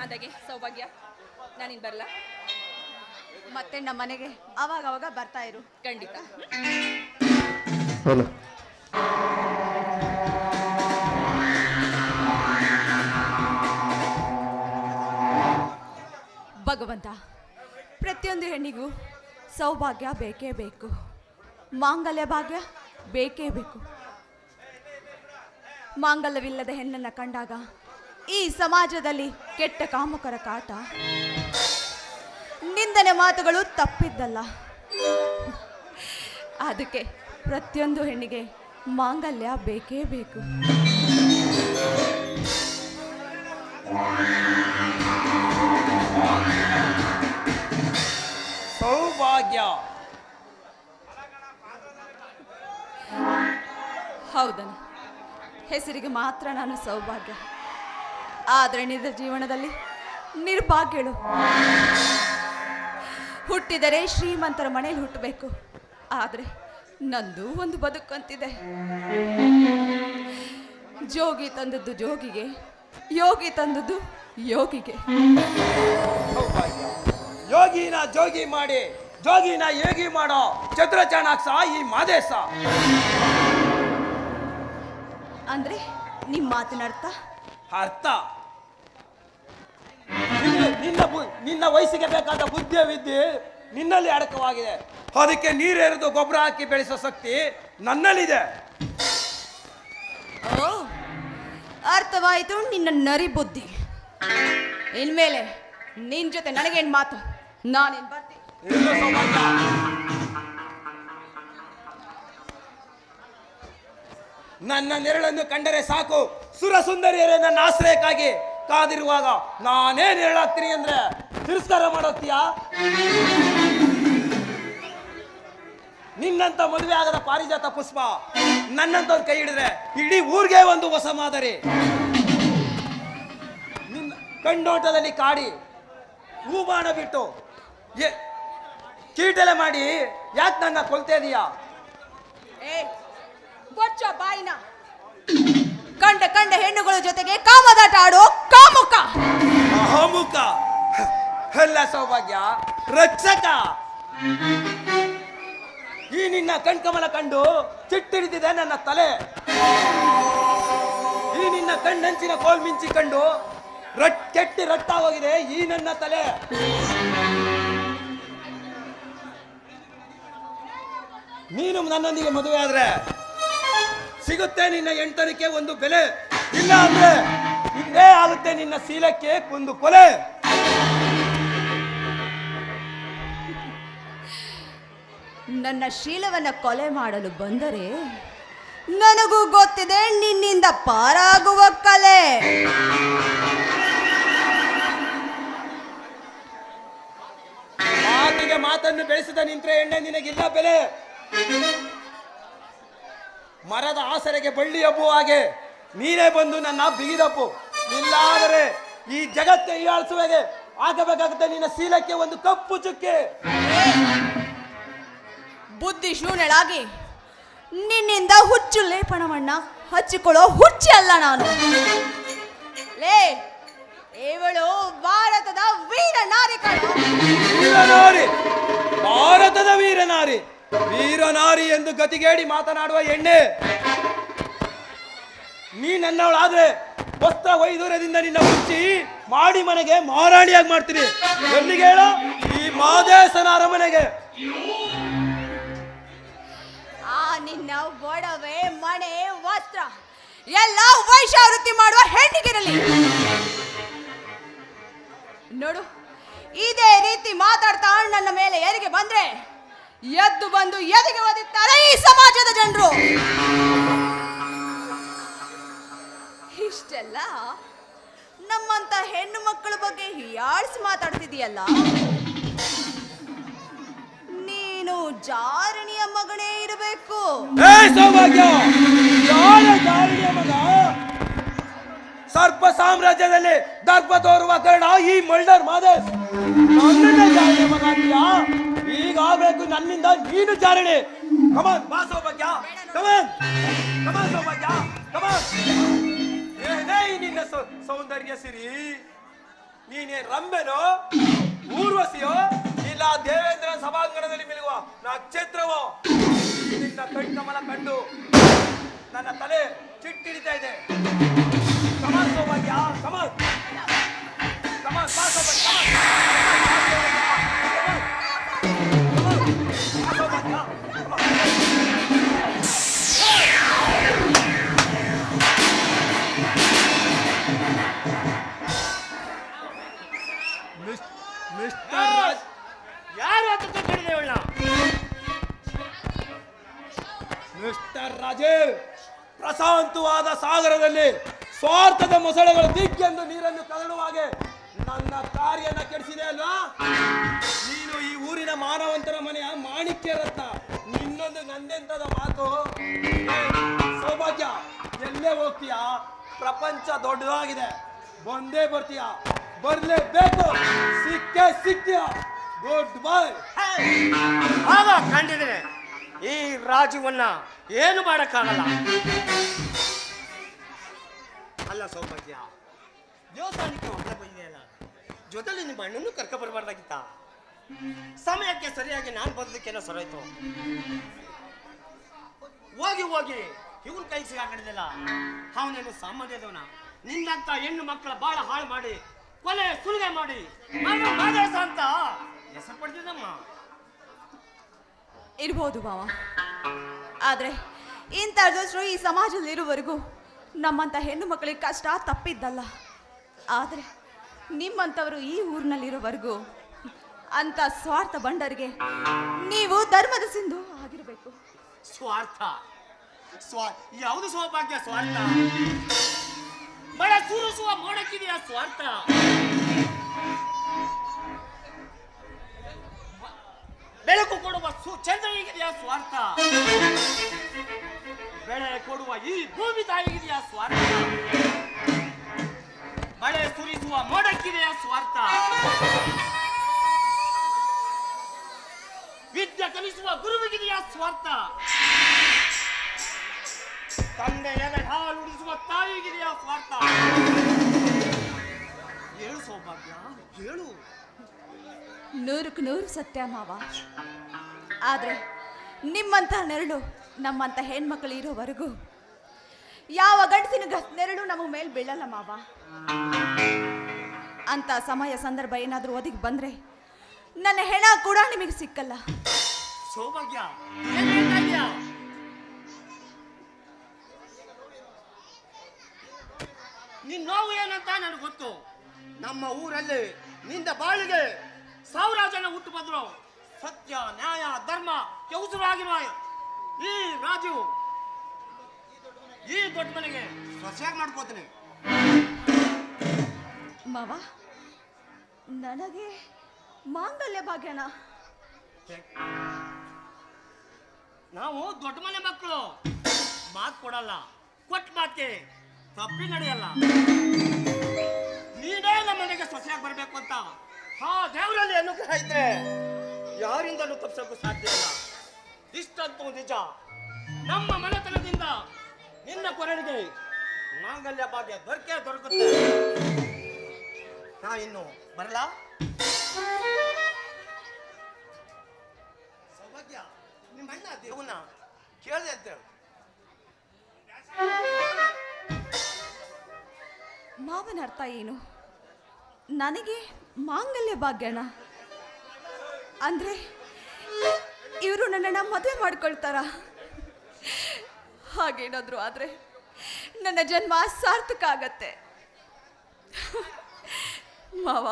ಅಂದಾಗೆ ಸೌಭಾಗ್ಯ, ನಾನಿನ್ ಬರಲ್ಲ. ಮತ್ತೆ ನಮ್ಮ ಮನೆಗೆ ಅವಾಗ ಬರ್ತಾ ಇರು. ಖಂಡಿತ. ಭಗವಂತ, ಪ್ರತಿಯೊಂದು ಹೆಣ್ಣಿಗೂ ಸೌಭಾಗ್ಯ ಬೇಕೇ ಬೇಕು, ಮಾಂಗಲ್ಯ ಭಾಗ್ಯ ಬೇಕೇ ಬೇಕು. ಮಾಂಗಲ್ಯವಿಲ್ಲದ ಹೆಣ್ಣನ್ನು ಕಂಡಾಗ ಈ ಸಮಾಜದಲ್ಲಿ ಕೆಟ್ಟ ಕಾಮುಕರ ಕಾಟ, ನಿಂದನೆ ಮಾತುಗಳು ತಪ್ಪಿದ್ದಲ್ಲ. ಅದಕ್ಕೆ ಪ್ರತಿಯೊಂದು ಹೆಣ್ಣಿಗೆ ಮಾಂಗಲ್ಯ ಬೇಕೇ ಬೇಕು. ಸೌಭಾಗ್ಯ. ಹೌದನ, ಹೆಸರಿಗೆ ಮಾತ್ರ ನಾನು ಸೌಭಾಗ್ಯ, ಆದರೆ ನಿಜ ಜೀವನದಲ್ಲಿ ನಿರ್ಭಾಗ್ಯಳು. ಹುಟ್ಟಿದರೆ ಶ್ರೀಮಂತರ ಮನೆಯಲ್ಲಿ ಹುಟ್ಟಬೇಕು, ಆದರೆ ನಂದು ಒಂದು ಬದುಕಂತಿದೆ. ಜೋಗಿ ತಂದದ್ದು ಜೋಗಿಗೆ, ಯೋಗಿ ತಂದದ್ದು ಯೋಗಿಗೆ. ಯೋಗಿನ ಜೋಗಿ ಮಾಡಿ ಜೋಗಿನ ಯೋಗಿ ಮಾಡೋ ಚತುರ ಚಾಣಾಕ್ಷ ಈ ಮಾದೇಶ. ಅಂದ್ರೆ ನಿಮ್ಮ ಮಾತಿನ ಅರ್ಥ? ಅರ್ಥ ನಿನ್ನ ವಯಸ್ಸಿಗೆ ಬೇಕಾದ ಬುದ್ಧಿಯ ವಿದ್ಯೆ ನಿನ್ನಲ್ಲಿ ಅಡಕವಾಗಿದೆ. ಅದಕ್ಕೆ ನೀರೆರೆದು ಗೊಬ್ಬರ ಹಾಕಿ ಬೆಳೆಸೋ ಶಕ್ತಿ ನನ್ನಲ್ಲಿದೆ. ಓ, ಅರ್ಥವಾಯಿತು ನಿನ್ನ ನರಿ ಬುದ್ಧಿ. ಇನ್ಮೇಲೆ ನಿನ್ ಜೊತೆ ನನಗೇನ್ ಮಾತು? ನಾನೇನ್ ಬರ್ತೀನಿ. ನನ್ನ ನೆರಳನ್ನು ಕಂಡರೆ ಸಾಕು, ಸುರ ಸುಂದರಿಯರೇ ನನ್ನ ಆಶ್ರಯಕ್ಕಾಗಿ ಕಾದಿರುವಾಗ ನಾನೇ ನೆರಳಾಗ್ತೀನಿ ಅಂದ್ರೆ ತಿರಸ್ಕಾರ ಮಾಡೋತ್ತೀಯಾ? ನಿನ್ನಂತ ಮದುವೆ ಆಗದ ಪಾರಿಜಾತ ಪುಷ್ಪ ನನ್ನಂತ ಕೈ ಹಿಡಿದ್ರೆ ಇಡೀ ಊರಿಗೆ ಒಂದು ಹೊಸ ಮಾದರಿ. ನಿನ್ನ ಕಣ್ಣೋಟದಲ್ಲಿ ಕಾಡಿ ಹೂಬಾಣ ಬಿಟ್ಟು ಕೀಟಲೆ ಮಾಡಿ ಯಾಕೆ ನನ್ನ ಕೊಲ್ತಾ ಇದೀಯಾ? ಬಾಯಿನ ಕಂಡ ಹೆಣ್ಣುಗಳ ಜೊತೆಗೆ ಕಾಮದಾಟ ಆಡೋ ಕಾಮುಕ. ಕಾಮುಕ ಅಲ್ಲ ಸೌಭಾಗ್ಯ, ರಕ್ಷಕ. ಈ ನಿನ್ನ ಕಣ್ಕಮಲ ಕಂಡು ಚಿಟ್ಟಿಡಿದಿದೆ ನನ್ನ ತಲೆ. ಈ ನಿನ್ನ ಕಣ್ಣಂಚಿನ ಕೋಲ್ಮಿಂಚಿ ಕಂಡು ಕೆಟ್ಟಿ ರಟ್ಟ ಹೋಗಿದೆ ಈ ನನ್ನ ತಲೆ. ನೀನು ನನ್ನೊಂದಿಗೆ ಮದುವೆ ಆದ್ರೆ ಸಿಗುತ್ತೆ ನಿನ್ನ ಹೆಂಡತನಕ್ಕೆ ಒಂದು ಬೆಲೆ, ಇಲ್ಲ ಅಂದ್ರೆ ಹಿಂದೆ ಆಗುತ್ತೆ ನಿನ್ನ ಶೀಲಕ್ಕೆ ಒಂದು ಕೊಲೆ. ನನ್ನ ಶೀಲವನ್ನ ಕೊಲೆ ಮಾಡಲು ಬಂದರೆ ನನಗೂ ಗೊತ್ತಿದೆ ನಿನ್ನಿಂದ ಪಾರಾಗುವ ಕಲೆ. ಮಾತಿಗೆ ಮಾತನ್ನು ಬೆಳೆಸಿದ ನಿಂತ್ರೆ ಎಣ್ಣೆ ನಿನಗಿಲ್ಲ ಬೆಲೆ. ಮರದ ಆಸರೆಗೆ ಬಳ್ಳಿ ಹಬ್ಬು ಹಾಗೆ ನೀನೇ ಬಂದು ನನ್ನ ಬಿಗಿದಪ್ಪು. ಇಲ್ಲಾದರೆ ಈ ಜಗತ್ತೆ ಹೀಯಾಳಿಸುವೆಗೆ ಆಗಬೇಕಾಗುತ್ತೆ ನಿನ್ನ ಶೀಲಕ್ಕೆ ಒಂದು ಕಪ್ಪು ಚುಕ್ಕೆ. ಬುದ್ಧಿ ಶೂನ್ಯಳಾಗಿ ನಿನ್ನಿಂದ ಹುಚ್ಚು ಲೇಪನವನ್ನ ಹಚ್ಚಿಕೊಳ್ಳೋ ಹುಚ್ಚಿ ಅಲ್ಲ ನಾನು. ಲೇ, ಇವಳು ಭಾರತದ ವೀರ ನಾರಿ ಕಣ. ವೀರನಾರಿ, ಭಾರತದ ವೀರನಾರಿ. ವೀರನಾರಿ ಎಂದು ಗತಿಗೇಡಿ ಮಾತನಾಡುವ ಎಣ್ಣೆ ನೀ ನನ್ನವಳಾದ್ರೆ ವಸ್ತ್ರ ವೈದೂರ್ಯದಿಂದ ನಿನ್ನ ಮುಚ್ಚಿ ಮಾಡಿ ಮನೆಗೆ ಮಾರಾಣಿಯಾಗಿ ಮಾಡ್ತೀನಿ. ಎಲ್ಲಿಗೆ ಹೇಳ? ಈ ಮಾದೇಶನ ಅರಮನೆಗೆ. ಆ ನಿನ್ನ ಒಡವೆ, ಮನೆ, ವಸ್ತ್ರ ಎಲ್ಲ ವೈಶಾವೃತ್ತಿ ಮಾಡುವ ಹೆಣ್ಣಿಗಿರಲಿ. ನೋಡು, ಇದೇ ರೀತಿ ಮಾತಾಡ್ತಾ ನನ್ನ ಮೇಲೆ ಎರಿಗೆ ಬಂದ್ರೆ ಎದ್ದು ಬಂದು ಎದೆಗೆ ಒದಿತಾರೆ ಈ ಸಮಾಜದ ಜನರು. ಇಷ್ಟೆಲ್ಲ ನಮ್ಮಂತ ಹೆಣ್ಣು ಮಕ್ಕಳ ಬಗ್ಗೆ ಹೀಯಾಳಿಸಿ ಮಾತಾಡ್ತಿದೀಯಲ್ಲ, ನೀನು ಜಾರಣಿಯ ಮಗನೇ ಇರಬೇಕು. ಸೌಭಾಗ್ಯ, ಜಾರಣಿಯ ಮಗ. ಸರ್ಪ ಸಾಮ್ರಾಜ್ಯದಲ್ಲಿ ದರ್ಪ ತೋರುವ ಕರ್ಣ ಈ ಮಲ್ಡರ್ ಮಾದೇಶ್ ನನ್ನನ್ನೇ ಜಾರಣಿಯ ಮಗ ಅಂತೀಯಾ? ಈಗ ಆಗ್ಬೇಕು ನನ್ನಿಂದ ನೀನು ಜಾರಣೆ. ಕಮಾನ್ ಬಾ ಸೌಭಾಗ್ಯ, ಕಮಾನ್ ಕಮಾನ್ ಸೌಭಾಗ್ಯ, ಕಮಾನ್. ಏನೇ ನಿನ್ನ ಸೌಂದರ್ಯ ಸಿರಿ. ನೀನೇನ್ ರಂಬೆನೋ ಊರ್ವಶಿಯೋ ಇಲ್ಲ ದೇವೇಂದ್ರ ಸಭಾಂಗಣದಲ್ಲಿ ಮಿಲುವ ನಕ್ಷತ್ರವೋ? ನಿನ್ನ ಕಣ್ಕಮಲ ಕಂಡು ನನ್ನ ತಲೆ ಚಿಟ್ಟಿಡಿತಾ ಇದೆ. ಕಮಾನ್ ಸೌಭಾಗ್ಯ, ಕಮಾನ್ ಕಮಾನ್ ಬಾ ಸೌಭಾಗ್ಯ, ಯಾರು ಅಂತ ತಿಳ್ಕೊಂಡಿದ್ದೇವಣ್ಣ? ಮಿಸ್ಟರ್ ರಾಜೀವ್, ಪ್ರಶಾಂತವಾದ ಸಾಗರದಲ್ಲಿ ಸ್ವಾರ್ಥದ ಮೊಸಳೆಗಳು ದಿಕ್ಕೆಂದು ನೀರನ್ನು ಕದಡುವ ಹಾಗೆ ನನ್ನ ಕಾರ್ಯನ ಕೆಡಿಸಿದೆ ಅಲ್ವಾ? ನೀನು ಈ ಊರಿನ ಮಾನವಂತರ ಮನೆಯ ಮಾಣಿಕ್ಯ ರತ್ನ. ನಿನ್ನೊಂದು ನಂದೆಂತದ ಮಾತು. ಏ, ಸೌಭಾಗ್ಯ, ಎಲ್ಲೇ ಹೋಗ್ತೀಯಾ? ಪ್ರಪಂಚ ದೊಡ್ಡದಾಗಿದೆ, ಬಂದೇ ಬರ್ತೀಯಾ? ಬರ್ಲೇಬೇಕು, ಸಿಕ್ಕೇ ಸಿಕ್ತೀಯ. Good bye. ಆಗ ಕಂಡಿದ್ರೆ ಈ ರಾಜುವನ್ನ ಏನು ಮಾಡಕ್ಕಾಗಲ್ಲ. ಅಲ್ಲ ಸೌಭಾಗ್ಯ, ದೇವಸ್ಥಾನಕ್ಕೆ ಹೊರಗೆ ಬಂದಿದೆಯಲ್ಲ, ಜೊತೆಲಿ ನಿಮ್ಮ ಅಣ್ಣನ್ನು ಕರ್ಕ ಬರಬಾರ್ದಾಗಿತ್ತ? ಸಮಯಕ್ಕೆ ಸರಿಯಾಗಿ ನಾನು ಬರೋದಕ್ಕೇನೋ ಸರೋಯ್ತು. ಹೋಗಿ ಹೋಗಿ ಇವನ್ ಕೈ ಸಿಗಾಕಡಿದಿಲ್ಲ. ಅವನೇನು ಸಾಮಾನ್ಯದವನ? ನಿನ್ನಂತ ಹೆಣ್ಣು ಮಕ್ಕಳ ಬಾಳ ಹಾಳು ಮಾಡಿ ಕೊಲೆ ಸುಲಿಗೆ ಮಾಡಿ ಮಾದೇಶ ಅಂತ ಹೆಸರು ಪಡೆದಿದ್ದಮ್ಮ. ಇರ್ಬೋದು ಮಾವ, ಆದ್ರೆ ಇಂಥ ದುಷ್ಟರು ಈ ಸಮಾಜದಲ್ಲಿ ಇರುವವರೆಗೂ ನಮ್ಮಂಥ ಹೆಣ್ಣು ಮಕ್ಕಳಿಗೆ ಕಷ್ಟ ತಪ್ಪಿದ್ದಲ್ಲ. ಆದರೆ ನಿಮ್ಮಂಥವರು ಈ ಊರಿನಲ್ಲಿರೋವರೆಗೂ ಅಂತ ಸ್ವಾರ್ಥ ಬಂಡರಿಗೆ ನೀವು ಧರ್ಮದ ಸಿಂಧು ಆಗಿರಬೇಕು. ಸ್ವಾರ್ಥ ಯಾವುದು ಸೌಭಾಗ್ಯ? ಸ್ವಾರ್ಥ ಮಳೆ ಸುರಿಸುವ ಮೋಡಕ್ಕಿದೆಯಾ ಸ್ವಾರ್ಥ? ಬೆಳಕು ಕೊಡುವ ಚಂದ್ರನಿಗಿದೆಯಾ ಸ್ವಾರ್ಥ? ಬೆಳೆ ಕೊಡುವ ಈ ಭೂಮಿ ತಾಯಿಗಿದೆಯಾ ಸ್ವಾರ್ಥ? ಮಳೆ ಸುರಿಸುವ ಮೋಡಕ್ಕಿದೆಯಾ ಸ್ವಾರ್ಥ? ವಿದ್ಯೆ ಕಲಿಸುವ ಗುರುವಿಗಿದೆಯಾ ಸ್ವಾರ್ಥ? ತಂದೆ ಎದೆ ಹಾಲು ಉಡಿಸುವ ತಾಯಿಗಿದೆಯಾ ಸ್ವಾರ್ಥ? ಹೇಳು ಸೌಭಾಗ್ಯ, ಹೇಳು. 100ಕ್ಕೆ 100 ಸತ್ಯ ಮಾವ. ಆದರೆ ನಿಮ್ಮಂಥ ನೆರಳು ನಮ್ಮಂಥ ಹೆಣ್ಮಕ್ಳು ಇರೋವರೆಗೂ ಯಾವ ಗಂಡಸಿನ ನೆರಳು ನಮ್ಮ ಮೇಲೆ ಬೀಳಲ್ಲ ಮಾವ. ಅಂತ ಸಮಯ ಸಂದರ್ಭ ಏನಾದರೂ ಒದಗಿ ಬಂದ್ರೆ ನನ್ನ ಹೆಣ ಕೂಡ ನಿಮಗೆ ಸಿಕ್ಕಲ್ಲ. ಸೌಭಾಗ್ಯ, ಏನ್ ಹೇಳ್ತಾ ಇದ್ಯಾ? ನಿನ್ ನೋವು ಏನಂತ ನನಗೆ ಗೊತ್ತು. ನಮ್ಮ ಊರಲ್ಲಿ ನಿಂದ ಬಾಳಿಗೆ 1000 ಜನ ಹುಟ್ಟು ಬಂದ್ರು. ಸತ್ಯ, ನ್ಯಾಯ, ಧರ್ಮ ಕೆವುಸರಾಗಿರುವ ಈ ರಾಜು ಈ ದೊಡ್ಡ ಮನೆಗೆ ಸೊಸೆಯಾಗಿ ಮಾಡ್ಕೋತೀನಿ. ಮಾವ, ನನಗೆ ಮಾಂಗಲ್ಯ ಭಾಗ್ಯನ? ನಾವು ದೊಡ್ಡ ಮನೆ ಮಕ್ಕಳು, ಮಾತು ಕೊಡಲ್ಲ, ಕೊಟ್ಟ ಮಾತಿಗೆ ತಪ್ಪಿ ನಡೆಯಲ್ಲ. ನೀನೇ ನಮ್ಮ ಮನೆಗೆ ಸೊಸೆಯಾಗಿ ಬರಬೇಕು ಅಂತ ಆ ದೇವರಲ್ಲಿ ಅನುಗ್ರಹ ಇದ್ರೆ ಯಾರಿಂದಲೂ ತಪ್ಪಿಸೋಕ್ಕೂ ಸಾಧ್ಯ ಇಲ್ಲ. ಇಷ್ಟಂತೂ ನಿಜ. ನಮ್ಮ ಮನೆತನದಿಂದ ನಿನ್ನ ಕೊರಳಿಗೆ ಮಾಂಗಲ್ಯ ಭಾಗ್ಯ ದೊರಕುತ್ತೆ. ನಾ ಇನ್ನು ಬರಲ್ಲ. ಸೌಭಾಗ್ಯ, ನಿಮ್ಮ ಅಣ್ಣ ದೇವನ ಕೇಳಿದೆ ಅಂತೇಳು. ಮಾವನ ಅರ್ಥ ಏನು? ನನಗೆ ಮಾಂಗಲ್ಯ ಭಾಗ್ಯನ ಅಂದ್ರೆ ಇವರು ನನ್ನನ್ನು ಮದುವೆ ಮಾಡ್ಕೊಳ್ತಾರ? ಹಾಗೇನಾದ್ರು ಆದ್ರೆ ನನ್ನ ಜನ್ಮ ಸಾರ್ಥಕ ಆಗತ್ತೆ ಮಾವ.